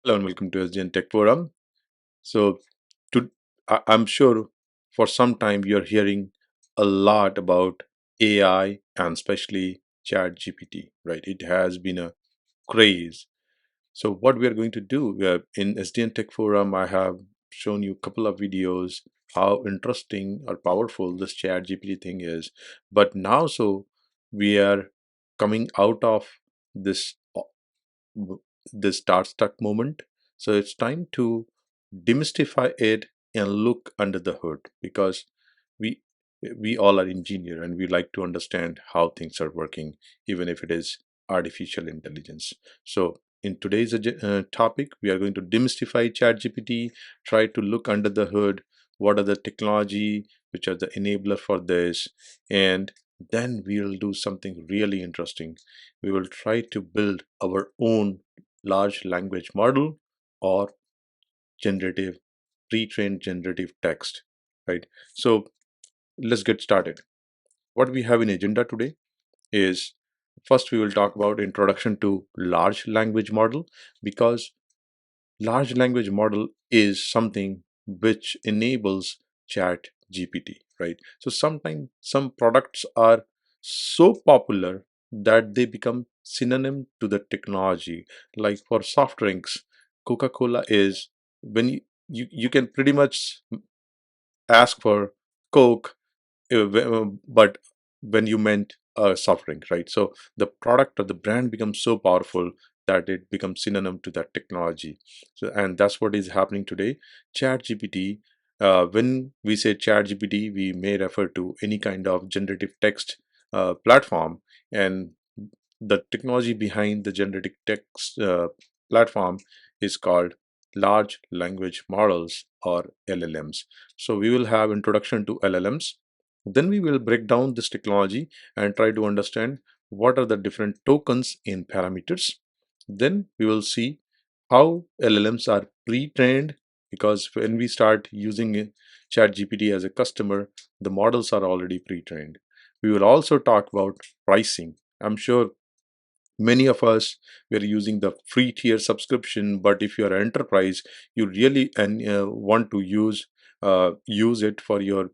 Hello and welcome to SGN Tech Forum. So, I'm sure for some time you're hearing a lot about AI and especially ChatGPT, right? It has been a craze. So, what we are going to do in SDN Tech Forum, I have shown you a couple of videos how interesting or powerful this ChatGPT thing is. But now, we are coming out of this this start stuck moment. So it's time to demystify it and look under the hood because we we all are engineer and we like to understand how things are working, even if it is artificial intelligence. So in today's topic, we are going to demystify ChatGPT, try to look under the hood, what are the technology which are the enabler for this, and then we'll do something really interesting. We will try to build our own large language model or generative pre-trained generative text, right? So let's get started. What we have in agenda today is, first we will talk about introduction to large language model, because large language model is something which enables chat gpt, right? So sometimes some products are so popular that they become synonym to the technology. Like for soft drinks, coca-cola is, when you can pretty much ask for coke, but when you meant a soft drink, right? So the product or the brand becomes so powerful that it becomes synonym to that technology. So, and that's what is happening today. Chat gpt, when we say chat gpt, we may refer to any kind of generative text platform, and the technology behind the generative text platform is called large language models, or LLMs. So we will have introduction to LLMs, then we will break down this technology and try to understand what are the different tokens in parameters. Then we will see how LLMs are pre-trained, because when we start using ChatGPT as a customer, the models are already pre-trained. We will also talk about pricing. I'm sure many of us were using the free tier subscription, but if you're an enterprise, you really want to use it for your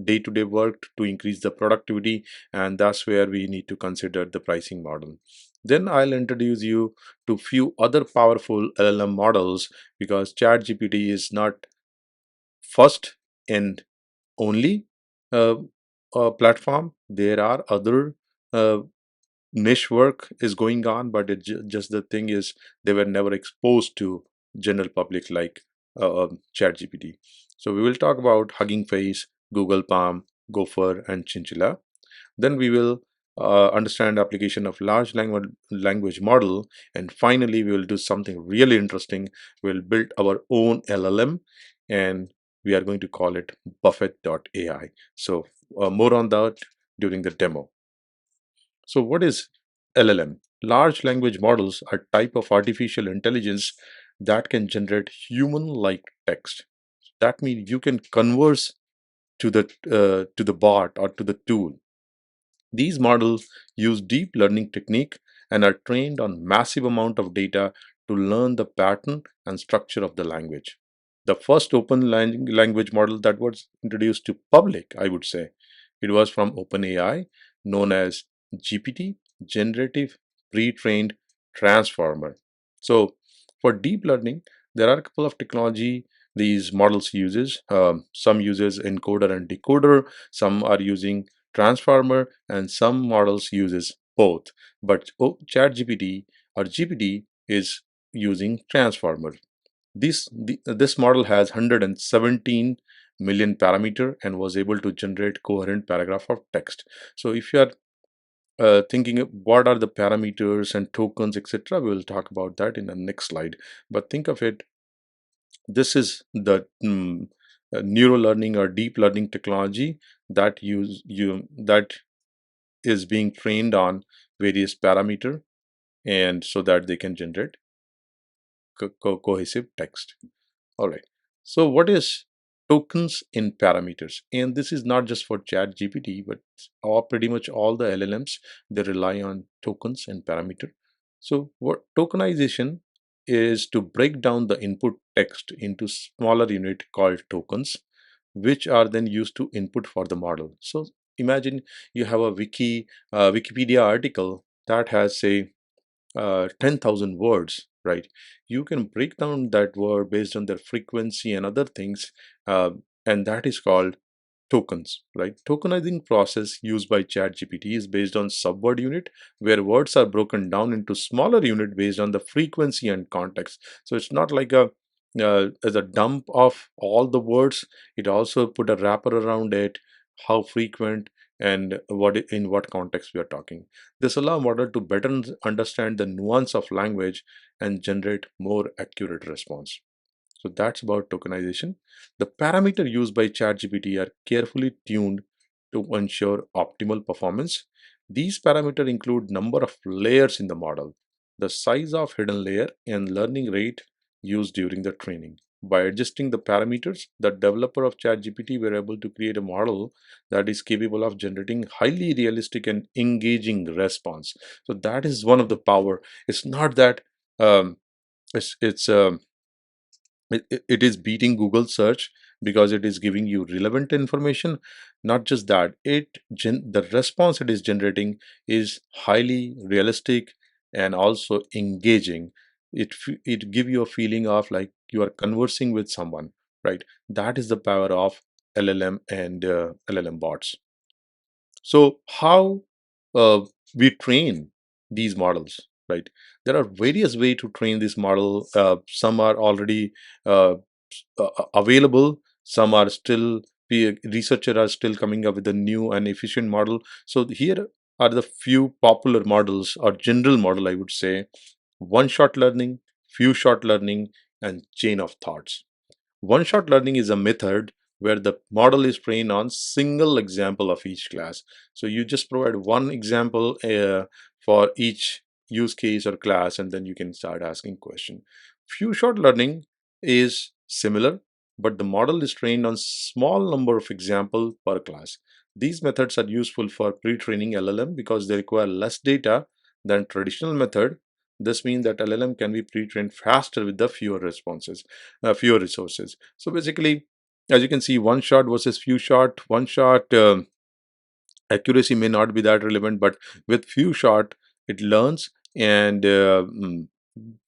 day-to-day work to increase the productivity, and that's where we need to consider the pricing model. Then I'll introduce you to few other powerful LLM models, because ChatGPT is not first and only uh, platform. There are other uh, niche work is going on, but just the thing is they were never exposed to general public like ChatGPT. So we will talk about Hugging Face, Google Palm, Gopher, and Chinchilla. Then we will understand application of large language model, and finally we will do something really interesting. We'll build our own LLM, and we are going to call it Buffett.ai. So more on that during the demo. So what is LLM? Large language models are type of artificial intelligence that can generate human-like text. That means you can converse to the bot or to the tool. These models use deep learning technique and are trained on massive amount of data to learn the pattern and structure of the language. The first open language model that was introduced to public, I would say, it was from OpenAI, known as GPT, Generative Pre-trained Transformer. So for deep learning, there are a couple of technology these models uses. Some uses encoder and decoder, some are using transformer, and some models uses both. But ChatGPT or GPT is using transformer. This model has 117 million parameter and was able to generate coherent paragraph of text. So if you are thinking of what are the parameters and tokens, etc., we will talk about that in the next slide. But think of it, this is the neural learning or deep learning technology that is being trained on various parameter, and so that they can generate cohesive text. All right. So what is tokens in parameters? And this is not just for Chat GPT, but pretty much all the LLMs, they rely on tokens and parameter. So what tokenization is to break down the input text into smaller unit called tokens, which are then used to input for the model. So imagine you have a Wikipedia article that has, say, 10,000 words, right? You can break down that word based on their frequency and other things, uh, and that is called tokens, right? Tokenizing process used by ChatGPT is based on subword unit, where words are broken down into smaller unit based on the frequency and context. So it's not like a as a dump of all the words. It also put a wrapper around it, how frequent and in what context we are talking. This allow model to better understand the nuance of language and generate more accurate response. So that's about tokenization. The parameter used by ChatGPT are carefully tuned to ensure optimal performance. These parameters include number of layers in the model, the size of hidden layer, and learning rate used during the training. By adjusting the parameters, the developer of ChatGPT were able to create a model that is capable of generating highly realistic and engaging response. So that is one of the power. It's not that um, it's it is beating Google search because it is giving you relevant information. Not just that, the response it is generating is highly realistic and also engaging. It give you a feeling of like you are conversing with someone, right? That is the power of LLM and LLM bots. So how uh, we train these models, right? There are various ways to train this model. Some are already uh, available. Some are still, researchers are still coming up with a new and efficient model. So here are the few popular models or general model, I would say: one-shot learning, few-shot learning, and chain of thoughts. One-shot learning is a method where the model is trained on single example of each class. So you just provide one example for each use case or class, and then you can start asking question. Few-shot learning is similar, but the model is trained on small number of example per class. These methods are useful for pre-training LLM because they require less data than traditional method. This means that LLM can be pre-trained faster with the fewer resources. So basically, as you can see, one shot versus few shot. One shot accuracy may not be that relevant, but with few shot, it learns, and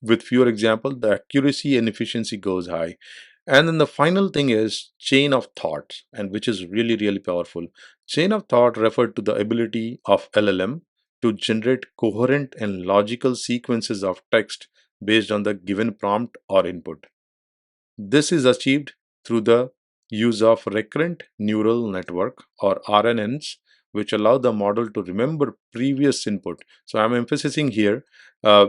with fewer example, the accuracy and efficiency goes high. And then the final thing is chain of thought, and which is really, really powerful. Chain of thought referred to the ability of LLM to generate coherent and logical sequences of text based on the given prompt or input. This is achieved through the use of recurrent neural network or RNNs, which allow the model to remember previous input. So I'm emphasizing here, uh,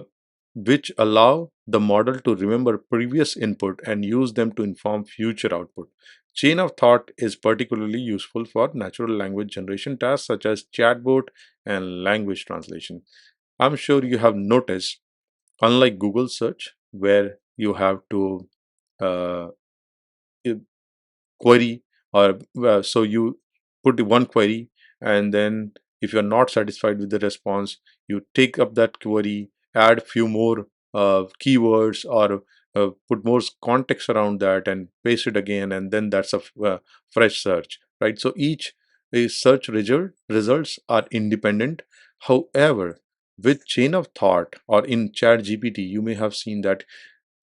which allow the model to remember previous input and use them to inform future output. Chain of thought is particularly useful for natural language generation tasks such as chatbot and language translation. I'm sure you have noticed, unlike Google search, where you have to uh, query, or so you put one query, and then if you're not satisfied with the response, you take up that query, add few more keywords, or put more context around that and paste it again, and then that's a fresh search, right? So each search results are independent. However, with chain of thought or in chat gpt, you may have seen that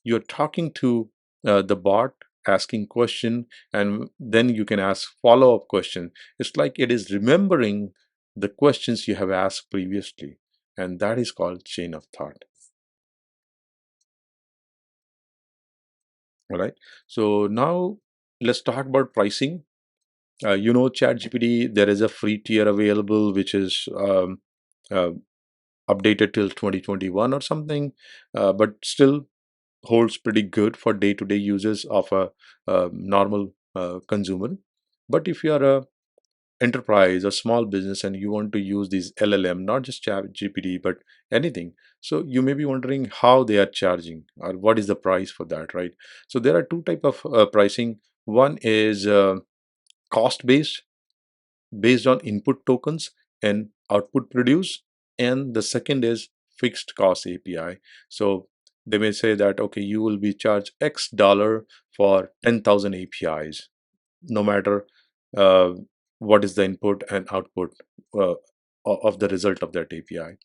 you're talking to the bot, asking question, and then you can ask follow-up question. It's like it is remembering the questions you have asked previously, and that is called chain of thought. All right, so now let's talk about pricing. ChatGPT, there is a free tier available, which is uh, updated till 2021 or something, but still holds pretty good for day-to-day uses of a normal consumer. But if you are a enterprise or small business and you want to use these LLM, not just chat gpt but anything, so you may be wondering how they are charging or what is the price for that, right? So there are two type of pricing. One is cost based on input tokens and output produced, and the second is fixed cost API. So They may say that, okay, you will be charged X dollar for 10,000 APIs, no matter uh, what is the input and output uh, of the result of that API.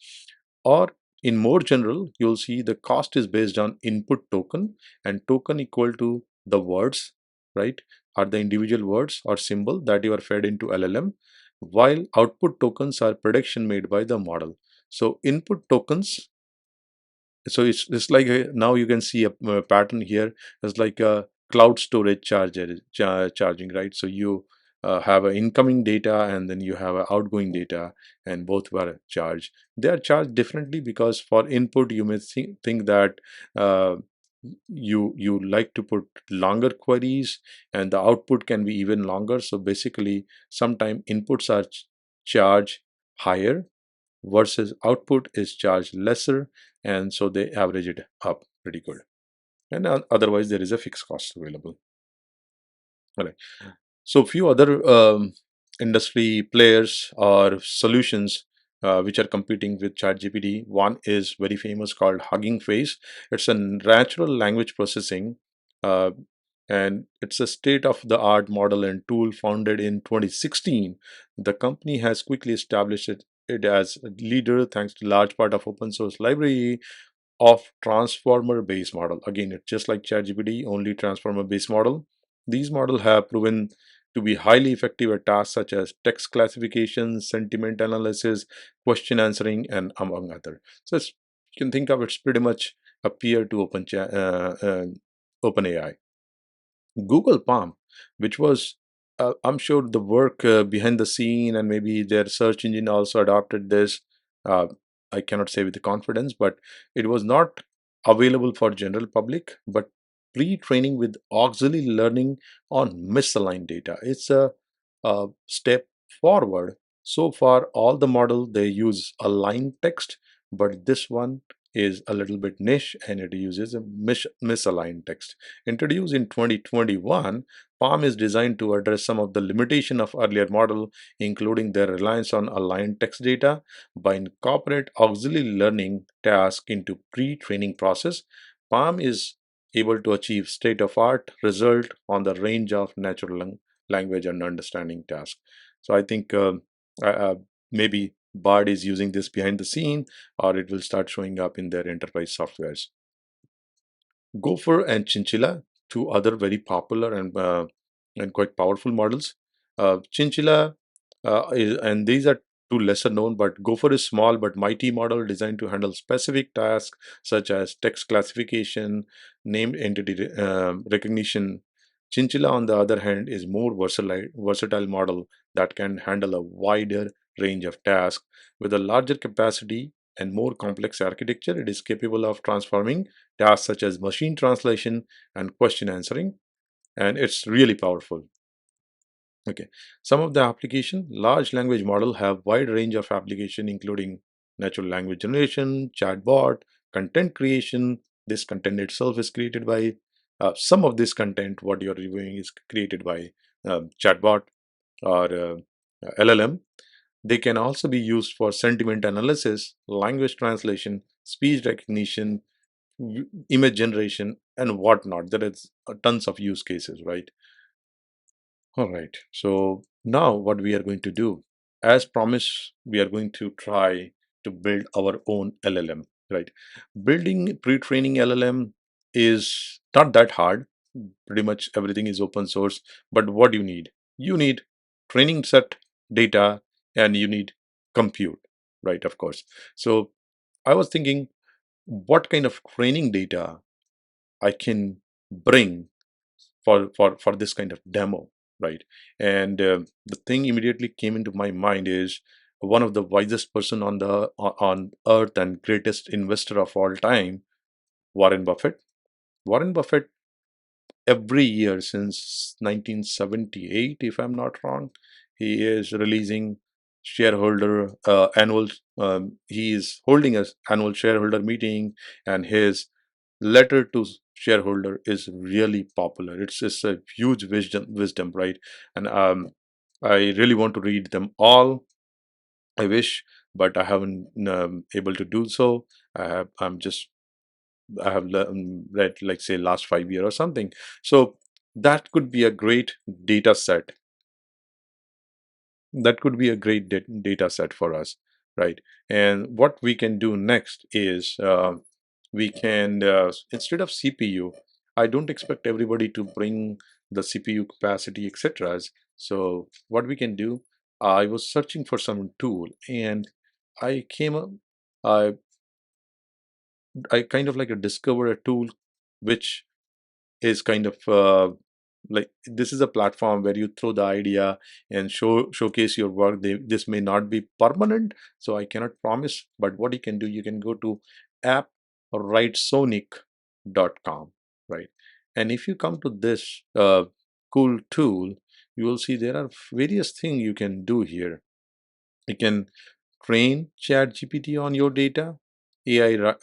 Or in more general, you'll see the cost is based on input token, and token equal to the words, right? Are the individual words or symbol that you are fed into LLM, while output tokens are prediction made by the model. So input tokens, so it's like now you can see a pattern here. It's like a cloud storage charging, right? So you have a incoming data and then you have a outgoing data, and both were charged. They are charged differently because for input you may think that uh, you like to put longer queries, and the output can be even longer. So basically sometimes inputs are charged higher versus output is charged lesser, and so they average it up pretty good. And otherwise there is a fixed cost available. All right. So few other industry players or solutions which are competing with ChatGPT. One is very famous called Hugging Face. It's a natural language processing, uh, and it's a state-of-the-art model and tool founded in 2016. The company has quickly established it as a leader thanks to large part of open source library of transformer based model. Again, it's just like ChatGPT, only transformer based model. These models have proven to be highly effective at tasks such as text classification, sentiment analysis, question answering, and among other. So you can think of it's pretty much a peer to open AI. Google Palm, which was, I'm sure the work behind the scene and maybe their search engine also adopted this. Uh, I cannot say with confidence, but it was not available for general public, but pre-training with auxiliary learning on misaligned data. It's a step forward. So far, all the model they use aligned text, but this one is a little bit niche and it uses a misaligned text. Introduced in 2021, Palm is designed to address some of the limitation of earlier model, including their reliance on aligned text data. By incorporate auxiliary learning task into pre-training process, Palm is able to achieve state-of-art result on the range of natural language and understanding tasks. So I think uh, uh, maybe Bard is using this behind the scene, or it will start showing up in their enterprise softwares. Gopher and Chinchilla, two other very popular and quite powerful models. Chinchilla and these are two lesser known, but Gopher is small but mighty model designed to handle specific tasks such as text classification, named entity recognition. Chinchilla, on the other hand, is more versatile model that can handle a wider range of tasks with a larger capacity and more complex architecture. It is capable of transforming tasks such as machine translation and question answering, and it's really powerful. Okay, some of the application large language model have wide range of application including natural language generation, chatbot, content creation. This content itself is created by some of this content what you're reviewing is created by chatbot or LLM. They can also be used for sentiment analysis, language translation, speech recognition, image generation, and whatnot. There is tons of use cases, right? All right. So now what we are going to do, as promised, we are going to try to build our own LLM, right? Building pre-training LLM is not that hard. Pretty much everything is open source. But what do you need? You need training set data and you need compute, right? Of course. So I was thinking what kind of training data I can bring for this kind of demo, right? And the thing immediately came into my mind is one of the wisest person on the on earth and greatest investor of all time, Warren Buffett. Warren Buffett, every year since 1978, if I'm not wrong, he is releasing shareholder annual. He is holding a annual shareholder meeting, and his letter to shareholder is really popular. It's a huge wisdom, right? And I really want to read them all. I wish, but I haven't able to do so. I'm just I have read, like say, last 5 year or something. So that could be a great data set. That could be a great data set for us, right? And what we can do next is we can instead of CPU, I don't expect everybody to bring the CPU capacity, etc. So what we can do, I was searching for some tool, and I came up, I I kind of like discovered a tool which is kind of like, this is a platform where you throw the idea and showcase your work. This may not be permanent, so I cannot promise, but what you can do, you can go to appwritesonic.com, right? And if you come to this cool tool, you will see there are various things you can do here. You can train ChatGPT on your data, AI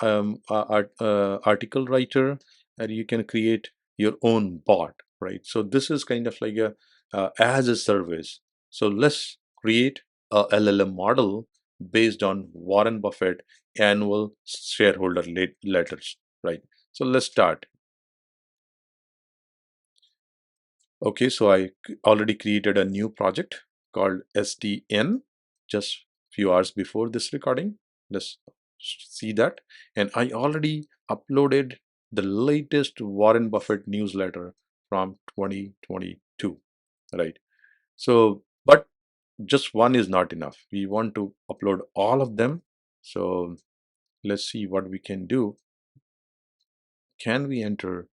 article writer, and you can create your own bot, right? So this is kind of like a as a service. So let's create a LLM model based on Warren Buffett annual shareholder letters, right? So let's start. Okay, so I already created a new project called SDN just few hours before this recording. Let's see that. And I already uploaded the latest Warren Buffett newsletter from 2022, right? So, but just one is not enough. We want to upload all of them. So let's see what we can do. Can we enter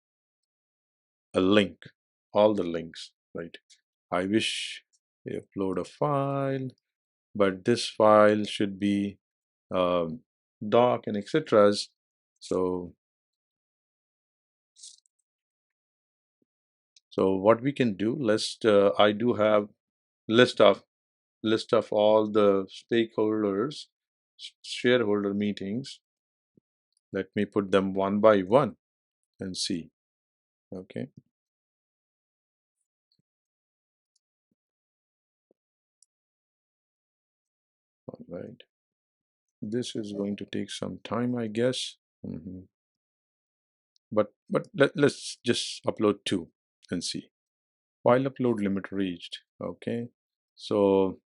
a link, all the links, right? I wish we upload a file, but this file should be doc and etc. So, so what we can do, I do have list of all the stakeholders, shareholder meetings. Let me put them one by one and see. Okay, all right. This is going to take some time, I guess. Let's just upload two and see. File upload limit reached. Okay, so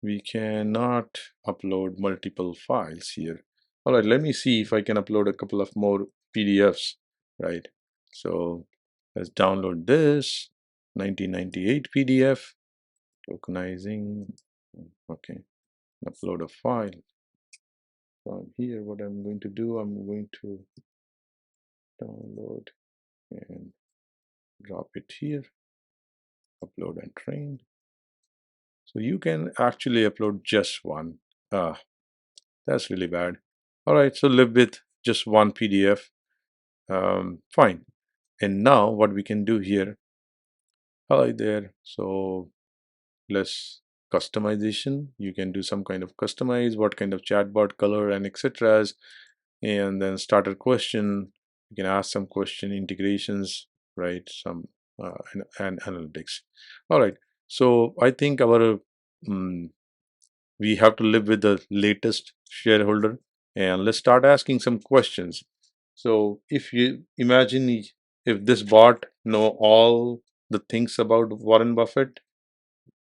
we cannot upload multiple files here. All right, let me see if I can upload a couple of more PDFs, right? So let's download this 1998 PDF, tokenizing. Okay, upload a file from here. What I'm going to do, I'm going to download and drop it here, upload and train. So you can actually upload just one. Ah, that's really bad. All right, so live with just one PDF. Fine. And now what we can do here, hi there. So let's customization. You can do some kind of customize, what kind of chatbot color and etc. And then starter question. You can ask some question integrations, right? Some and analytics. All right. So I think our we have to live with the latest shareholder, and let's start asking some questions. So if you imagine if this bot know all the things about Warren Buffett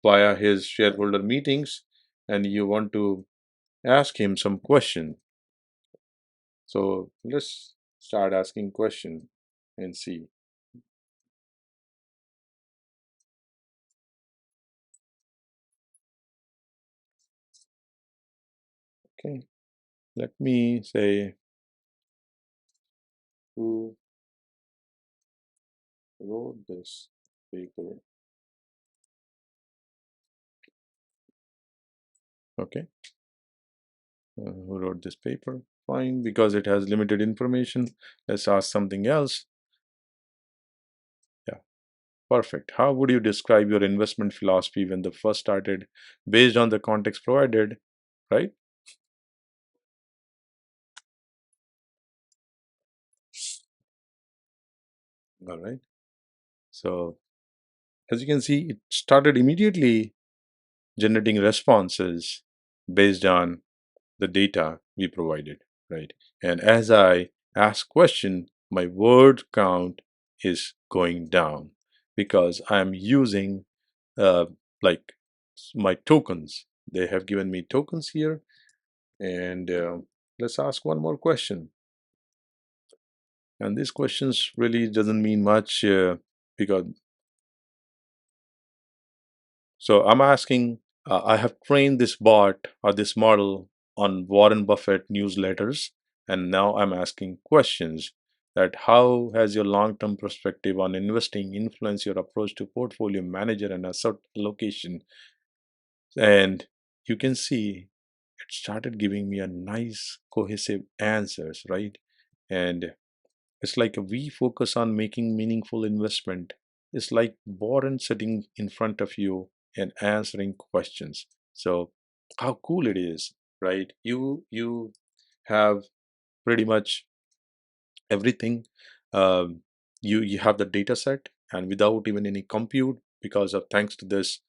via his shareholder meetings, and you want to ask him some question, so let's start asking question and see. Okay, let me say, who wrote this paper? Okay, who wrote this paper? Fine, because it has limited information. Let's ask something else. Yeah, perfect. How would you describe your investment philosophy when the first started based on the context provided, right? All right. So as you can see, it started immediately generating responses based on the data we provided. right? And as I ask question, my word count is going down because I'm using uh, like my tokens. They have given me tokens here, and let's ask one more question. And these questions really doesn't mean much because so I'm asking. I have trained this bot or this model on Warren Buffett newsletters, and now I'm asking questions that how has your long-term perspective on investing influenced your approach to portfolio manager and asset allocation? And you can see it started giving me a nice cohesive answers, right? And it's like we focus on making meaningful investment. It's like Warren sitting in front of you and answering questions. So how cool it is, right? You have pretty much everything. You have the data set, and without even any compute, because of thanks to this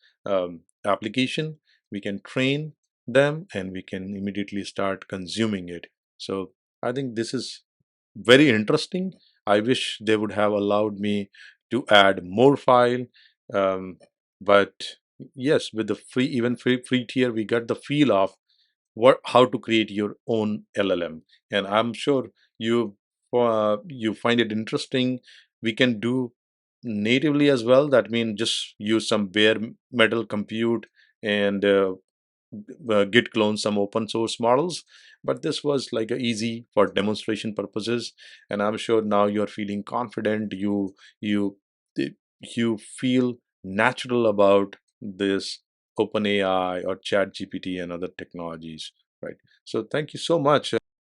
application, we can train them and we can immediately start consuming it. So I think this is very interesting. I wish they would have allowed me to add more file, um, but yes, with the free, even free tier, we got the feel of what how to create your own LLM. And I'm sure you find it interesting. We can do natively as well. That means just use some bare metal compute and git clone some open source models, but this was like a easy for demonstration purposes. And I'm sure now you're feeling confident. You feel natural about this open AI or chat GPT and other technologies, right? So thank you so much.